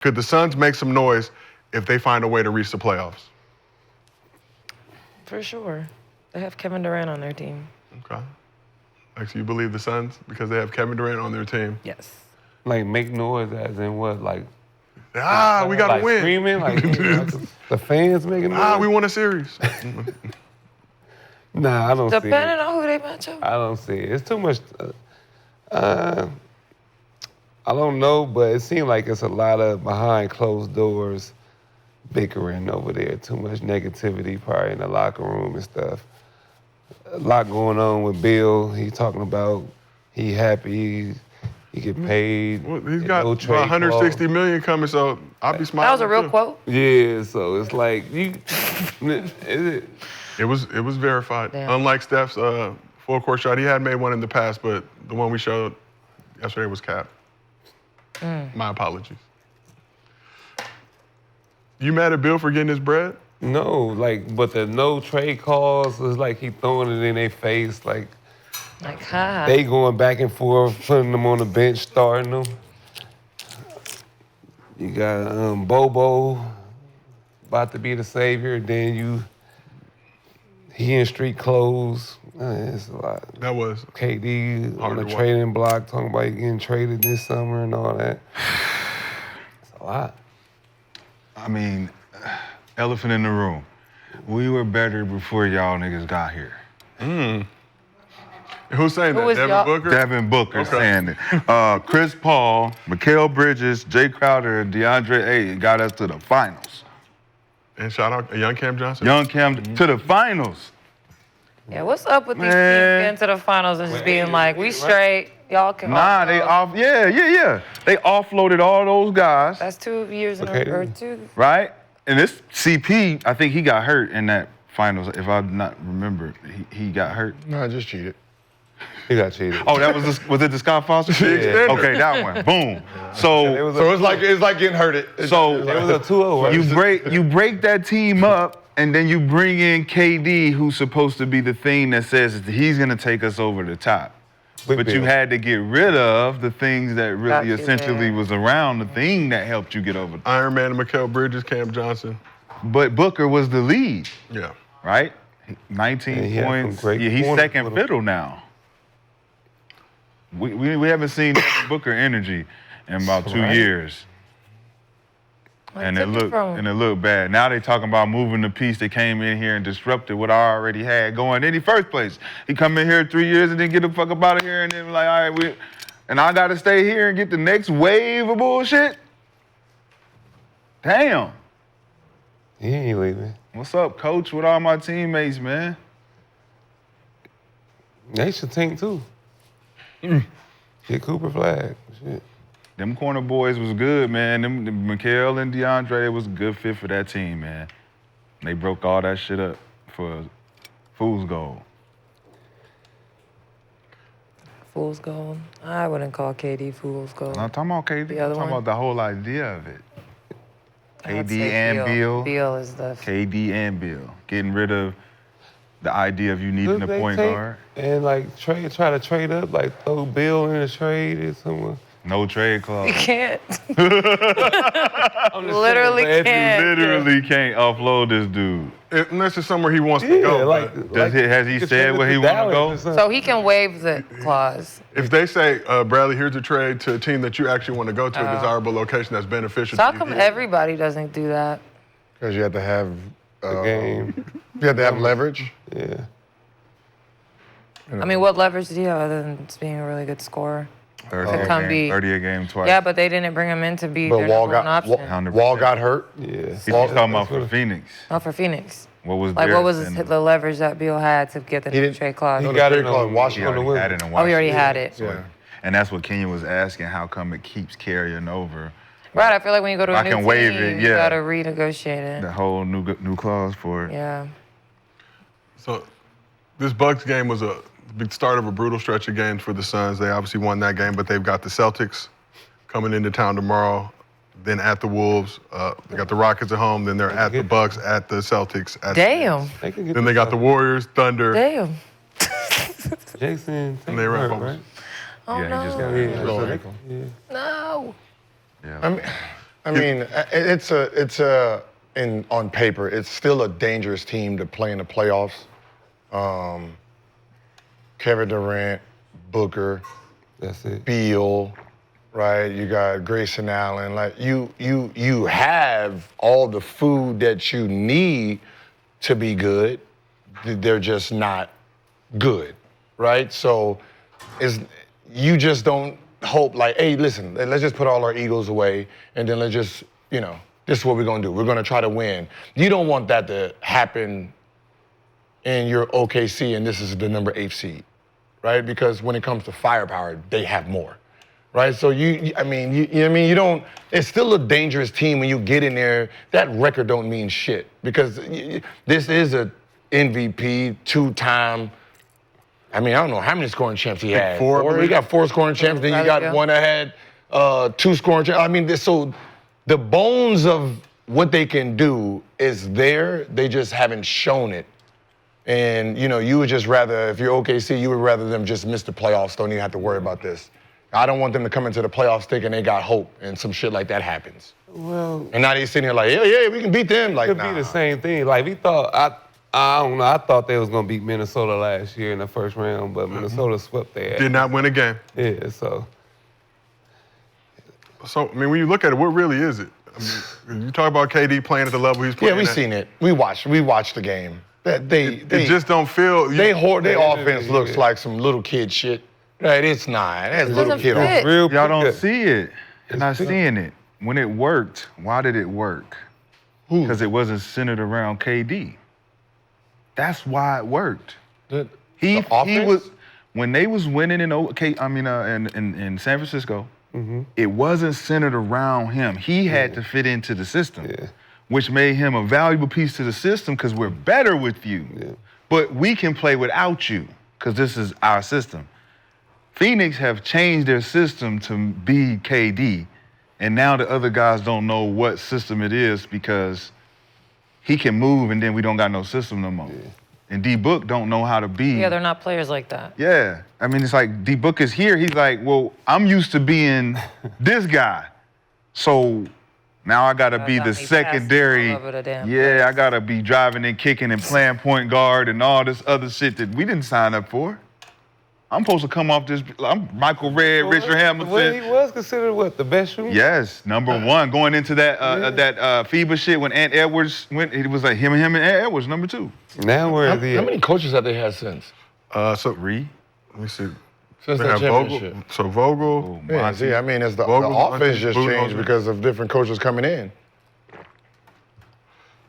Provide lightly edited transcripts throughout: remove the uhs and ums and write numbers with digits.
Could the Suns make some noise if they find a way to reach the playoffs? For sure. They have Kevin Durant on their team. Okay. Actually, you believe the Suns because they have Kevin Durant on their team? Yes. Like make noise as in what? Like we gotta like win. Screaming, like the fans making noise. We won a series. Nah, I don't see it. Depending on who they match up. I don't see it. It's too much. I don't know, but it seems like it's a lot of behind closed doors bickering over there. Too much negativity probably in the locker room and stuff. A lot going on with Beal. He's talking about he happy, he get paid. Well, he's got no trade $160 million coming, so I'll be smiling. That was a real too. quote? Yeah, so it's like you. Is it? It was verified. Damn. Unlike Steph's full court shot, he had made one in the past, but the one we showed yesterday was capped. My apologies. You mad at Bill for getting his bread? No, like, but the no trade calls is like he throwing it in their face, like ha. they going back and forth, putting them on the bench, starting them. You got Bobo about to be the savior, then he in street clothes. It's a lot. That was. KD hard on the to watch. trading block talking about getting traded this summer and all that. It's a lot. I mean, elephant in the room. We were better before y'all niggas got here. Who's saying Who that? was Devin y'all- Booker? Devin Booker Okay. saying it. Chris Paul, Mikal Bridges, Jay Crowder, and DeAndre Ayton got us to the finals. And shout out young Cam Johnson. Young Cam to the finals. Yeah, what's up with these teams Man. getting to the finals and just being like, we straight, y'all can Nah, they off. Yeah. They offloaded all those guys, That's 2 years in Okay. or two. right? And this CP, I think he got hurt in that finals. If I not remember, he got hurt. No, I just cheated. He got cheated. Oh, that was it the Scott Foster? extender. Okay, that one. Boom. So So it's like getting hurt. So it was a 2-0, right? you break that team up, and then you bring in KD, who's supposed to be the thing that says that he's gonna take us over the top. But you had to get rid of the things that really Got you essentially there. was around the thing that helped you get over. Iron Man and Mikal Bridges, Cam Johnson. But Booker was the lead, Yeah. right? 19 And he had some points. great Yeah, he's corners second with him. fiddle now. We haven't seen Booker energy in about 2 Right. years. Like, And took it from- looked bad. Now they talking about moving the piece that came in here and disrupted what I already had going in the first place. He come in here 3 years and then get the fuck up out of here and then like, all right, and I gotta stay here and get the next wave of bullshit? Damn. He ain't leaving. What's up, coach, with all my teammates, man? They should tank too. Get Cooper flag. Shit. Them corner boys was good, man. Them Mikal and DeAndre was a good fit for that team, man. They broke all that shit up for fool's gold. Fool's gold. I wouldn't call KD fool's gold. I'm talking about KD. The I'm other talking one? about the whole idea of it. I'd KD say and Beal. Beal is the. KD and Bill. Getting rid of the idea of you needing Could a they point take guard. and like try to trade up, like throw Bill in a trade or something. No trade clause. You can't. I'm just Literally saying, but if you can't. Literally can't offload this dude. Unless it's somewhere he wants to Yeah, go. like, but Has he you could said trade it where he to wanna Dallas go? or something. So he can waive the clause. if they say, Bradley, here's a trade to a team that you actually want to go to, a desirable location that's beneficial So how to come you. everybody doesn't do that? Because you have to have the game. You have to have leverage. Yeah. I mean, what leverage do you have other than just being a really good scorer? 30 To a come game, be- 30 a game twice. Yeah, but they didn't bring him in to be But their Wall number one got option. 100%. Wall got hurt. Yeah. He's talking about for Phoenix. Not for Phoenix. What was Like, their what was incentive? the leverage that Bill had to get the He didn't- trade clause? He No, got the it trade clause on in Washington. He already had it in Oh, he Washington. already had it. Yeah. And that's what Kenya was asking, how come it keeps carrying over Right, I feel like when you go to I a new can team, waive it, you yeah. gotta renegotiate the it. whole new clause for it? Yeah. So this Bucks game was a big start of a brutal stretch of games for the Suns. They obviously won that game, but they've got the Celtics coming into town tomorrow, then at the Wolves. They got the Rockets at home, then they're at the Bucks, at the Celtics. At Damn. They could get Then they got the Warriors, Thunder. Damn. Jason. And they wrap hurt, up. right? Oh, Yeah, no. he just got Yeah, Lower so they- ankle. yeah. No. Yeah. I mean, I mean, on paper, it's still a dangerous team to play in the playoffs. Kevin Durant, Booker, That's it. Beal, right? You got Grayson Allen. Like you have all the food that you need to be good. They're just not good, right? So you just don't hope like, hey, listen, let's just put all our egos away and then let's just, this is what we're gonna do. We're gonna try to win. You don't want that to happen in your OKC and this is the number 8 seed, right? Because when it comes to firepower, they have more, right? So you don't, it's still a dangerous team when you get in there. That record don't mean shit because this is a MVP, 2-time, I don't know how many scoring champs he had. Four. He got 4 scoring champs, then you got one that had 2 scoring champs. So the bones of what they can do is there. They just haven't shown it. And, you would just rather, if you're OKC, you would rather them just miss the playoffs, don't even have to worry about this. I don't want them to come into the playoffs thinking they got hope and some shit like that happens. Well, And now they sitting here like, yeah, we can beat them. Like, could nah. be the same thing. Like we thought, I don't know. I thought they was gonna beat Minnesota last year in the first round, but Minnesota swept their ass. Did not win a game. Yeah, so So, when you look at it, what really is it? You talk about KD playing at the level he's playing Yeah, we at. seen it. We watched the game. They just don't feel. their offense yeah. looks like some little kid shit. Right, it's not. That's little doesn't kid. fit. real Y'all don't good. see it. You're not seeing it. When it worked, why did it work? Because it wasn't centered around KD. That's why it worked. He offense? was when they was winning in San Francisco. It wasn't centered around him. He had to fit into the system, which made him a valuable piece to the system because we're better with you. Yeah. But we can play without you because this is our system. Phoenix have changed their system to be KD, and now the other guys don't know what system it is because he can move and then we don't got no system no more. Yeah. And D-Book don't know how to be. Yeah, they're not players like that. Yeah. It's like D-Book is here. He's like, well, I'm used to being this guy. So now I got to be got the me passing secondary. all over the damn Yeah, I got to be driving and kicking and playing point guard and all this other shit that we didn't sign up for. I'm supposed to come off this. I'm Michael Redd, Richard Hamilton. Well, he was considered the best shooter? Yes, number one. Going into that FIBA shit when Ant Edwards went, it was like him and Ant Edwards, number 2. Now where How is he? many coaches have they had since? So 3. let me see. Since They that have championship. Vogel. So Vogel. Oh, Yeah, Monty. see, it's the Vogel, offense Monty, just changed Budenholzer. because of different coaches coming in.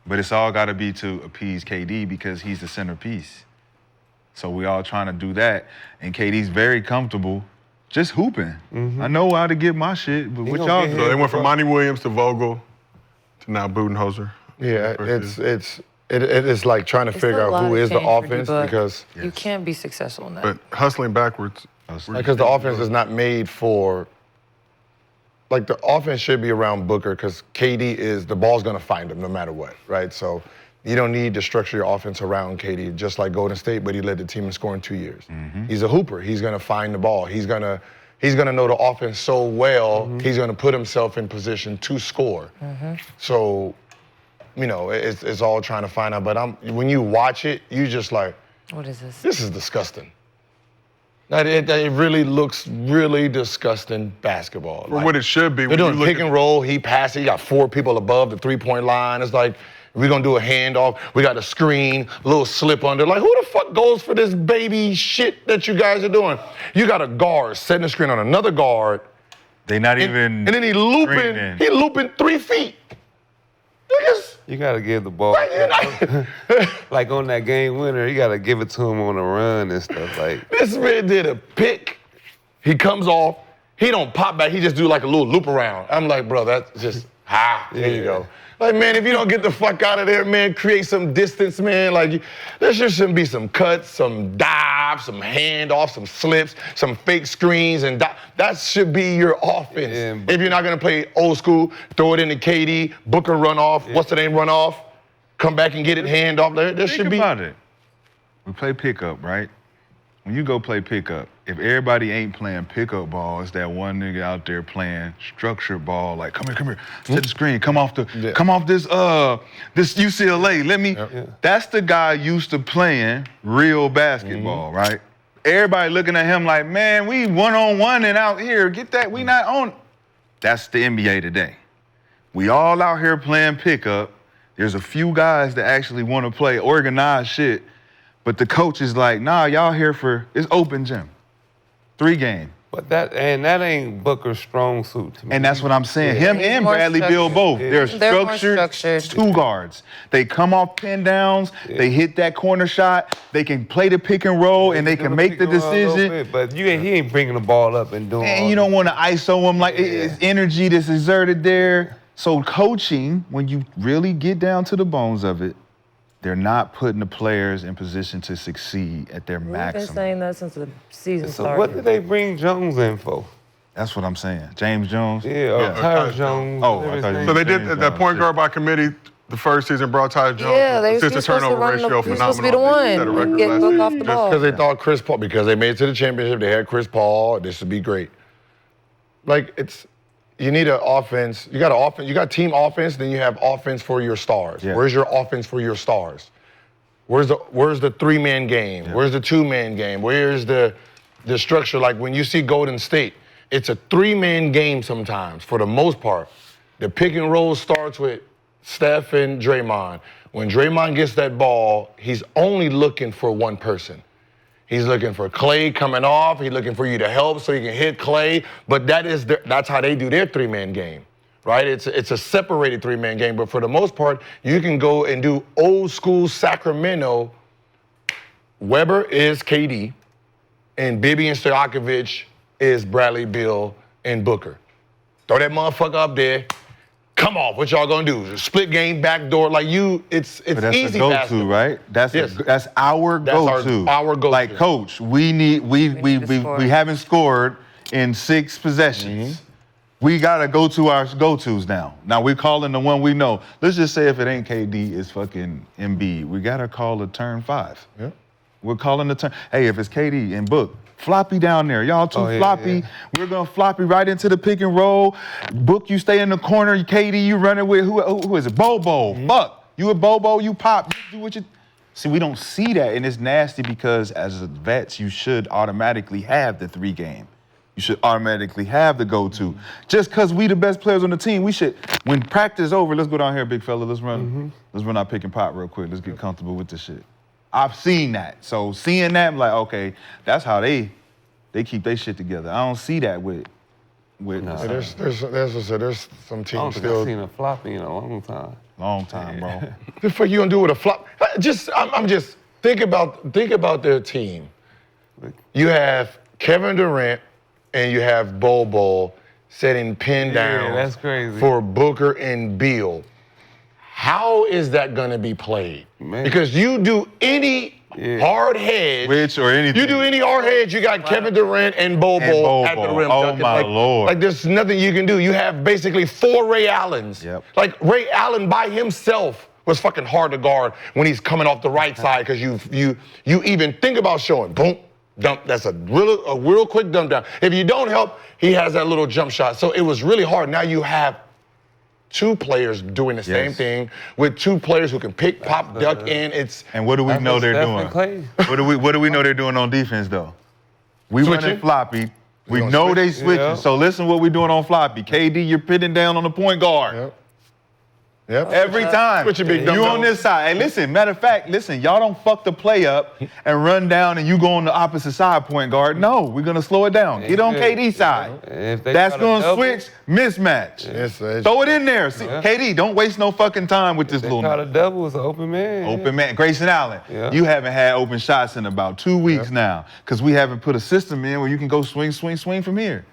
But it's all got to be to appease KD because he's the centerpiece. So we all trying to do that, and KD's very comfortable just hooping. I know how to get my shit, but what gonna y'all get do? So they went from Monty Williams to Vogel to now Budenholzer. Yeah, Versus- it is like trying to It's figure a out lot who of is the change for offense D-Book. because You can't be successful in that. But hustling backwards. the offense is not made for. Like the offense should be around Booker because KD is the ball's gonna find him no matter what, right? So you don't need to structure your offense around KD, just like Golden State, but he led the team in scoring 2 years. He's a hooper. He's gonna find the ball. He's gonna know the offense so well. He's gonna put himself in position to score. So, it's all trying to find out. But when you watch it, you just like, What is this? this is disgusting. It really looks really disgusting basketball. For what it should be. They're when you doing look pick at- and roll. He passes. He got 4 people above the 3-point line. It's like, we're going to do a handoff. We got a screen, a little slip under. Like, who the fuck goes for this baby shit that you guys are doing? You got a guard setting the screen on another guard. They not And, even. and then he screening. looping 3 feet. Niggas. You got to give the ball. Like on that game winner, you got to give it to him on a run and stuff. Like This man did a pick. He comes off. He don't pop back. He just do like a little loop around. I'm like, bro, that's just, there you Yeah. go. Like, man, if you don't get the fuck out of there, man, create some distance, man. Like, there should be some cuts, some dives, some handoffs, some slips, some fake screens, and that should be your offense. Yeah, but- If you're not gonna play old school, throw it into KD, Booker run off, what's the name, run off, come back and get it, hand off. There Think should be. about it. We play pickup, right? when you go play pickup, if everybody ain't playing pickup ball, it's that one nigga out there playing structured ball. Like, come here, set the screen, come off this UCLA. Let me. That's the guy used to playing real basketball, right? Everybody looking at him like, man, we one-on-one and out here. Get that, we not on. That's the NBA today. We all out here playing pickup. There's a few guys that actually want to play organized shit, but the coach is like, nah, y'all here for, it's open gym. 3 game. But that ain't Booker's strong suit to me. And that's what I'm saying. Him He's and more Bradley Beal both. Yeah. They're more structured structured. 2 guards. They come off pin downs, they hit that corner shot, they can play the pick and roll, and they can make the decision. But he ain't bringing the ball up and doing And you don't want to ISO him like it's energy that's exerted there. So coaching, when you really get down to the bones of it, they're not putting the players in position to succeed at their We've been maximum. saying that since the season So started. what did they bring Jones in for? That's what I'm saying. James Jones. Yeah, Tyus Jones. Oh, whatever I his thought name you So they is. did James that Jones, point yeah. guard by committee. The first season brought Tyus Jones. Yeah, they was assistant supposed to turnover run the, ratio he was supposed to be the phenomenal. They one. set a record Get last Book season. off the Just ball. Because they thought Chris Paul, because they made it to the championship, they had Chris Paul. This would be great. Like you need an offense. You got an offense. You got team offense. Then you have offense for your stars. Yeah. Where's your offense for your stars? Where's the 3-man game? Yeah. Where's the 2-man game? Where's the structure? Like when you see Golden State, it's a 3-man game sometimes for the most part. The pick and roll starts with Steph and Draymond. When Draymond gets that ball, he's only looking for one person. He's looking for Clay coming off. He's looking for you to help so he can hit Clay. But that's how they do their 3-man game, right? It's a separated 3-man game. But for the most part, you can go and do old school Sacramento. Weber is KD, and Bibi and Stojakovic is Bradley Beal and Booker. Throw that motherfucker up there. Come on, what y'all gonna do? Split game, backdoor, like it's But that's easy a go-to, basketball. right? That's Yes. that's our That's go-to. our go-to. Like, coach, we haven't scored in 6 possessions. We gotta go to our go-tos now. Now we're calling the one we know. Let's just say if it ain't KD, it's fucking Embiid. We gotta call a turn 5. Yeah. We're calling the turn. Hey, if it's KD and Book, floppy down there. Y'all too floppy. yeah. We're gonna floppy right into the pick and roll. Book, you stay in the corner. KD, you running with who is it? Bobo. Fuck. You a Bobo, you pop. You do what you. See, we don't see that, and it's nasty because as a vets, you should automatically have the 3 game. You should automatically have the go-to. Just because we the best players on the team, we should, when practice over, let's go down here, big fella. Let's run our pick and pop real quick. Let's get comfortable with this shit. I've seen that. So seeing that, I'm like, okay, that's how they keep their shit together. I don't see that with Yeah, there's some teams I don't think I've still. seen a floppy in a long time. long time, bro. What the fuck you gonna do with a flop? I'm just think about their team. You have Kevin Durant and you have Bobo setting pin down that's crazy. for Booker and Beal. How is that gonna be played? Man. Because you do any hard hedge, Which or anything. you do any hard hedge, you got Kevin Durant and Bobo at the rim. Oh, dunking. my Lord. Like there's nothing you can do. You have basically 4 Ray Allens. Yep. Like Ray Allen by himself was fucking hard to guard when he's coming off the right side because you even think about showing boom. Dump, that's a real quick dump down. If you don't help, he has that little jump shot. So it was really hard. Now you have 2 players doing the same thing with 2 players who can pick, pop, duck in. And what do we know they're doing? Clay. What do we know they're doing on defense though? We Switching. running floppy. We gonna know switch? they switching. Yeah. So listen what we doing on floppy. KD, you're pitting down on the point guard. Yep. Every time. Switch your big dumb You on dumb. this side. Hey, listen, matter of fact, y'all don't fuck the play up and run down and you go on the opposite side point guard. No, we're gonna slow it down. Get on KD side. If they That's try to gonna double, switch mismatch. Yes, sir. Throw it in there. See, KD, don't waste no fucking time with this They little try to double, it's an open man. open man. Grayson Allen, Yeah. you haven't had open shots in about 2 weeks now because we haven't put a system in where you can go swing from here.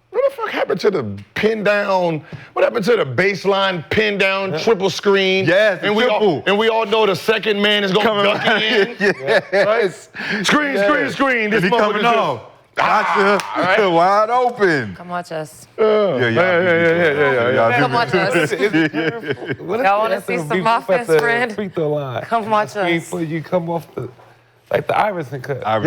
What the fuck happened to the pin down? What happened to the baseline pin down triple screen? Yes, the and triple. we all know the second man is gonna duck in. Yes. Screen. This And he coming motherfucker off. Gotcha. Wide open. Come watch us. Yeah. Come watch us. What if Y'all they wanna have see to some beef up at offense, the friend? free throw line? Come watch us. Before you come off the Like the Iverson cut. Yeah,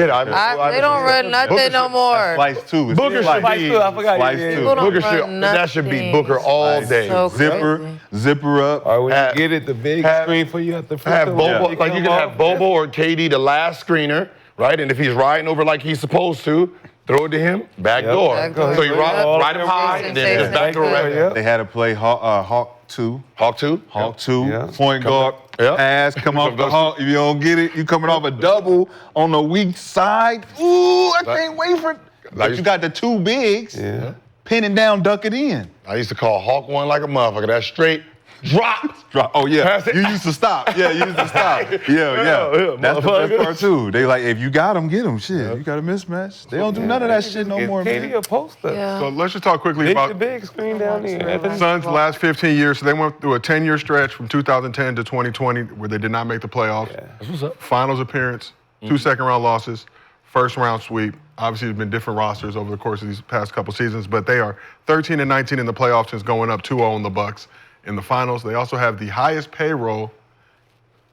They don't run nothing no more. Slice two. It's Booker slice should be. I forgot. Slice Yeah, two. People don't Booker run should. That should be nothing. Booker all day. So Zipper, crazy. zipper up. Or when Have- you get it, the big have- screen for you at the free Have throw. Bobo, Pick like you them can have off. Bobo or KD, the last screener, right? And if he's riding over like he's supposed to, throw it to him, back door. Back door. So you Yep. ride him high, and then just back door right there. Yep. They had to play Hawk 2. Hawk two. Hawk 2, Yeah. point guard, Yeah. pass, come off the hawk. If you don't get it, you coming off a double on the weak side. Ooh, I can't wait for it. But you got the two bigs, Yeah. pinning down, duck it in. I used to call Hawk one like a motherfucker. That's straight drop. Drop. Oh yeah, Pass it. you used to stop. Yeah, you used to stop. Yeah. That's the best part too. They like, if you got them, get them. Shit, you got a mismatch. They don't do none of that shit no more, KD man. a poster. Yeah. So let's just talk quickly Big the about big screen down there. Suns' last 15 years. So they went through a 10-year stretch from 2010 to 2020 where they did not make the playoffs. That's what's up. Finals appearance, 2 second-round losses, first-round sweep. Obviously, there's been different rosters over the course of these past couple seasons, but they are 13-19 in the playoffs since going up 2-0 on the Bucks in the finals. They also have the highest payroll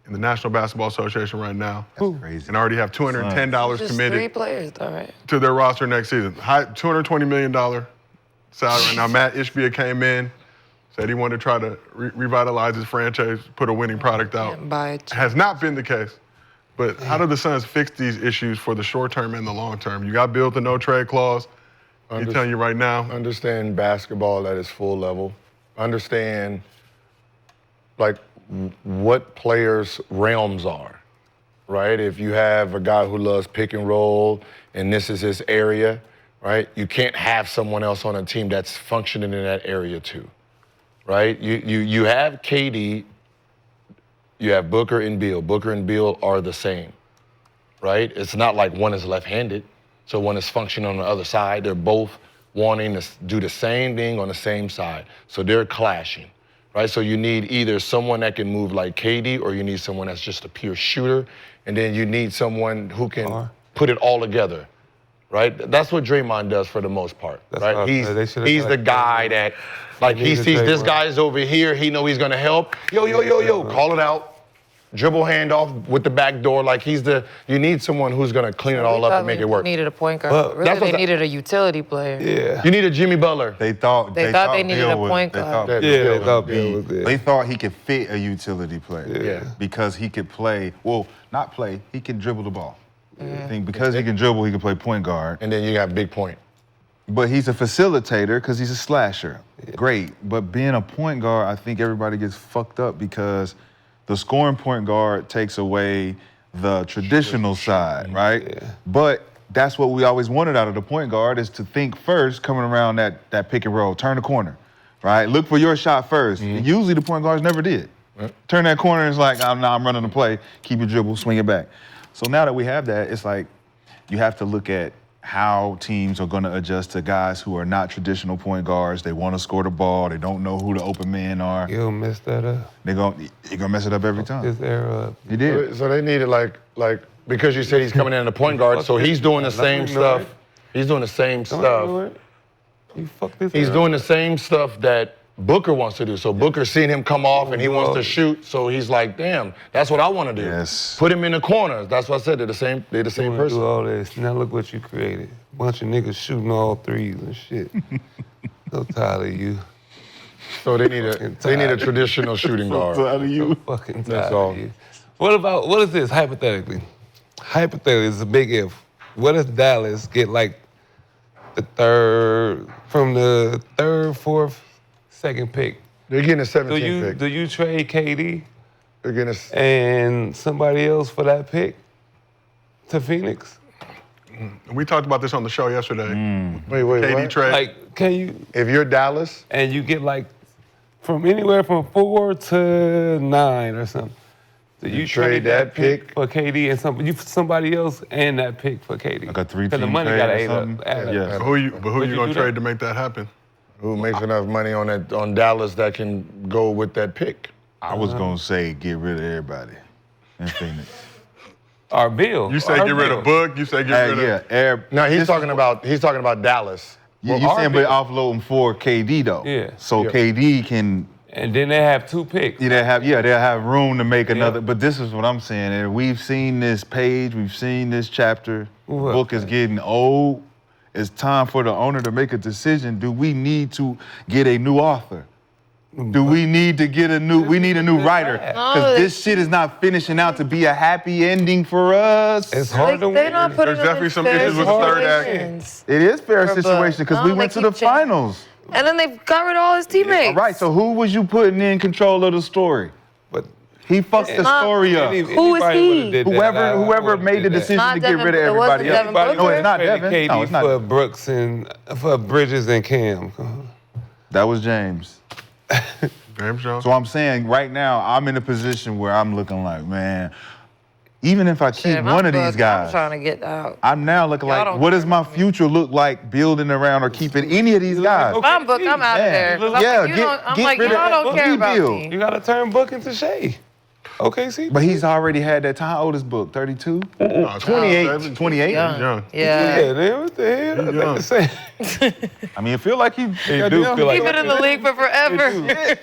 in the National Basketball Association right now. That's crazy. And already have $210 Just committed 3 players, though, right? to their roster next season. High $220 million salary right now. Matt Ishbia came in, said he wanted to try to revitalize his franchise, put a winning product out. Can't buy it. Has not been the case. But how do the Suns fix these issues for the short term and the long term? You got built a no trade clause. I'm telling you right now. Understand basketball at its full level. Understand, like, what players' realms are, right? If you have a guy who loves pick and roll and this is his area, right? You can't have someone else on a team that's functioning in that area too, right? You have KD, you have Booker and Beal. Booker and Beal are the same, right? It's not like one is left-handed, so one is functioning on the other side. They're both wanting to do the same thing on the same side, so they're clashing, right? So you need either someone that can move like KD, or you need someone that's just a pure shooter, and then you need someone who can put it all together, right? That's what Draymond does for the most part, That's what right? I said. They should've He's got the guy that, like, he need to sees take this one. guy's over here, he know he's gonna help. Yo, call it out. Dribble handoff with the back door. Like, you need someone who's gonna clean it all up and make it work. Needed a point guard. But But really, that's what they the- needed a utility player. Yeah. You need a Jimmy Butler. They thought They thought they needed Beal a point they guard. thought Yeah, Beal they thought was Bill big. was there. They thought he could fit a utility player. Yeah. Because he could play, well, not play, he can dribble the ball. I think because he can dribble, he can play point guard. And then you got Big Point. But he's a facilitator because he's a slasher. Great. But being a point guard, I think everybody gets fucked up because the scoring point guard takes away the traditional side, right? Yeah. But that's what we always wanted out of the point guard, is to think first, coming around that pick and roll, turn the corner, right? Look for your shot first. Usually the point guards never did. Turn that corner, it's like, I'm running the play, keep your dribble, swing it back. So now that we have that, it's like you have to look at how teams are going to adjust to guys who are not traditional point guards. They want to score the ball. They don't know who the open men are. He'll mess that up. You're gonna mess it up every time. His era up. He did. So they needed, like, because you said he's coming in as a point guard, so he's doing the same stuff. He's doing the same stuff. You fucked this He's up. doing the same stuff that Booker wants to do. So Booker's seeing him come off and he wants to shoot. So he's like, damn, that's what I want to do. Yes. Put him in the corner. That's what I said. They're the same You wanna person. do all this. Now look what you created. Bunch of niggas shooting all threes and shit. So tired of you. So they need a traditional shooting guard. Fucking tired That's all. of you. What is this, hypothetically? Hypothetically, it's a big if. What if Dallas get like the third, fourth, second pick? They're getting a Do 17 you pick. do you trade KD They're getting and somebody else for that pick to Phoenix? We talked about this on the show yesterday. wait, KD what? trade. Like, can you If you're Dallas, and you get like from anywhere from 4 to 9 or something? Do you trade that pick for KD and somebody else and that pick for KD? Like a three-team Because the money trade gotta or add up. something? Add up. Yeah. But who you Would you gonna do trade that? to make that happen? who makes enough money on Dallas that can go with that pick? I was gonna say get rid of everybody in Phoenix. Or Bill. You say Or get rid Bill. of Book. You say get rid of. No, he's talking about Dallas. You Well, saying but Bill- offload him for KD though. Yeah. So Yeah. KD can And then they have 2 picks. Yeah, they'll have room to make another. But this is what I'm saying. And we've seen this page, we've seen this chapter. The book is getting old. It's time for the owner to make a decision. Do we need to get a new author? Do we need to get we need a new writer? Because this shit is not finishing out to be a happy ending for us. It's hard to They're win. not putting There's them in definitely some fair issues with the third act. situations. It is fair For a situation because book. we No, went they to the keep changing. finals. And then they got rid of all his teammates. All right, so who was you putting in control of the story? But He fucked the not- story up. Who is he? Whoever made the decision Not to get rid of Devin- it wasn't everybody else. Devin Booker? No, it's not Devin. KD No, it's not. for Brooks and for Bridges and Cam. That was James. James Jones. So I'm saying right now, I'm in a position where I'm looking like, man, even if I keep Shit, one of I'm these guys, I'm trying to get out. I'm now looking Y'all like, don't what care does my about me. future look like building around or keeping any of these guys? If I'm booked, I'm out of there. 'Cause I'm Yeah, like, get like, rid y'all of don't that care about rebuild. me. You gotta turn Book into Shea. Okay, see? But he's already had that time. How old is Book? 32? 28. 28? Young. Young. Yeah. Yeah, man, what the hell? He young. They say. I mean, I feel like he do goddamn- feel like- He's been in the league for forever.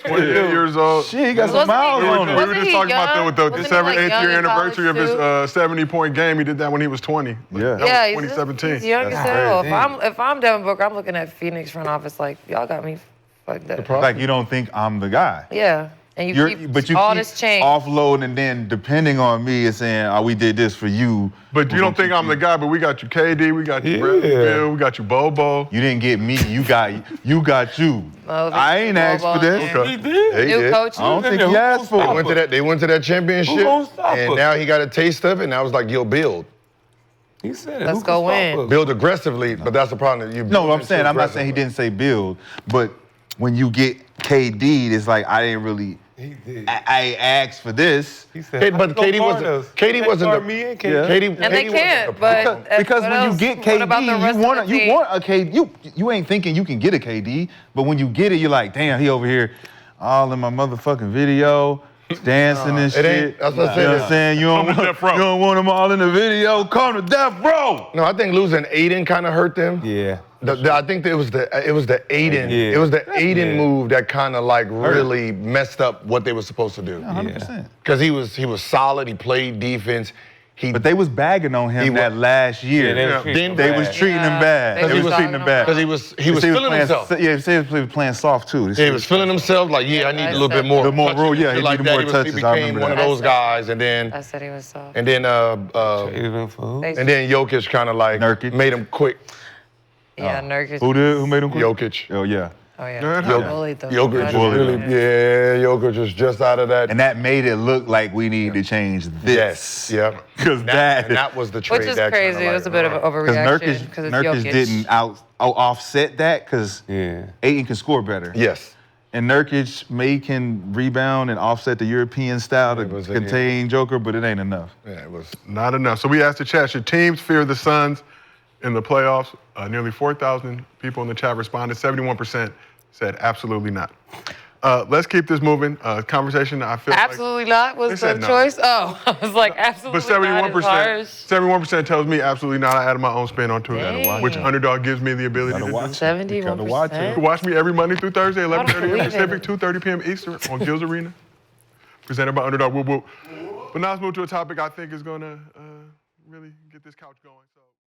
28 years old. Shit, he got some Wasn't miles he- We on were him. Wasn't just he talking about that young? with the Wasn't he, like, 8th young year in anniversary of his college, 70-point game. He did that when he was 20. Yeah. That Yeah, was he's 2017. He's young as That's hell. crazy. If I'm Devin Booker, I'm looking at Phoenix front office like, y'all got me fucked up. Like, you don't think I'm the guy. Yeah. And you keep But you all keep this change. offloading and then depending on me and saying, oh, we did this for you. But you don't think I'm the guy, but we got you KD, we got you Yeah. Bradley Beal, we got you Bobo. You didn't get me. You got you. Oh, I ain't asked for this. Okay. He did. They New did. coach. I don't think Who he asked for gonna it. They went to that championship, Who gonna stop and us? now he got a taste of it. And now it's like, you'll build. He said it. Let's Who go can stop win. us? Build aggressively, but that's the problem. That you No, build I'm saying, I'm not saying he aggressively. didn't say build, but when you get KD, it's like I didn't really. He did. I asked for this. He said, Hey, "I but can go KD guard wasn't. us. KD They wasn't guard the. me and Yeah. KD. KD, And they KD wasn't can't, the but problem. Because what when else? you get What about the KD, rest you want of the you team? want a KD. You ain't thinking you can get a KD, but when you get it, you're like, damn, he over here, all in my motherfucking video, dancing and it shit. ain't- that's what I'm You know saying. what I'm saying? You don't, Come to want, death row. you don't want them all in the video. Come to death row. No, I think losing Ayton kind of hurt them. Yeah. I think it was the Ayton. Yeah. It was the Ayton Yeah. move that kind of like really messed up what they were supposed to do. 100%. Because he was solid. He played defense. But they was bagging on him that last year. Yeah, they was Yeah. treating him They was bad. treating him bad. They They was was treating him bad. because he was feeling playing, himself. Yeah, he was playing soft too. Yeah, he was feeling himself. Like, yeah, I need a little bit more. The more touches room, yeah, and he like needed that. more He touches, I became remember one of that. those guys, and I then said he was soft. Traded him for who? They- and then Jokic kind of like Nurkic. made him quick. Yeah, Nurkic. Who made him quit? Jokic. Oh yeah. Oh, yeah. Yeah, He bullied them. Jokic was Bullied really, them. Jokic was just out of that. And that made it look like we need to change this. Yes, yeah. Because And that was the trade. Which is that crazy. kinda It was a bit of an Because overreaction because it's Nurkic Jokic. didn't offset that because Yeah. Ayton can score better. Yes. And Nurkic can rebound and offset the European style to It was contain Joker, but it ain't enough. Yeah, it was. Not enough. So we asked the chat, should teams fear the Suns in the playoffs? Nearly 4,000 people in the chat responded. 71% said absolutely not. Let's keep this moving. Conversation, I feel Absolutely not They was the said no. choice. Oh, I was like, like, absolutely but 71%, not is harsh. 71% tells me absolutely not. I added my own spin onto it, Dang. which Underdog gives me the ability to do. watch it. You gotta 71%. watch it. You can watch me every Monday through Thursday, 11:30 believe p.m. it. Pacific, 2:30 p.m. Eastern on Gilbert Arenas, presented by Underdog. Whoop, whoop. But now let's move to a topic I think is going to really get this couch going. So.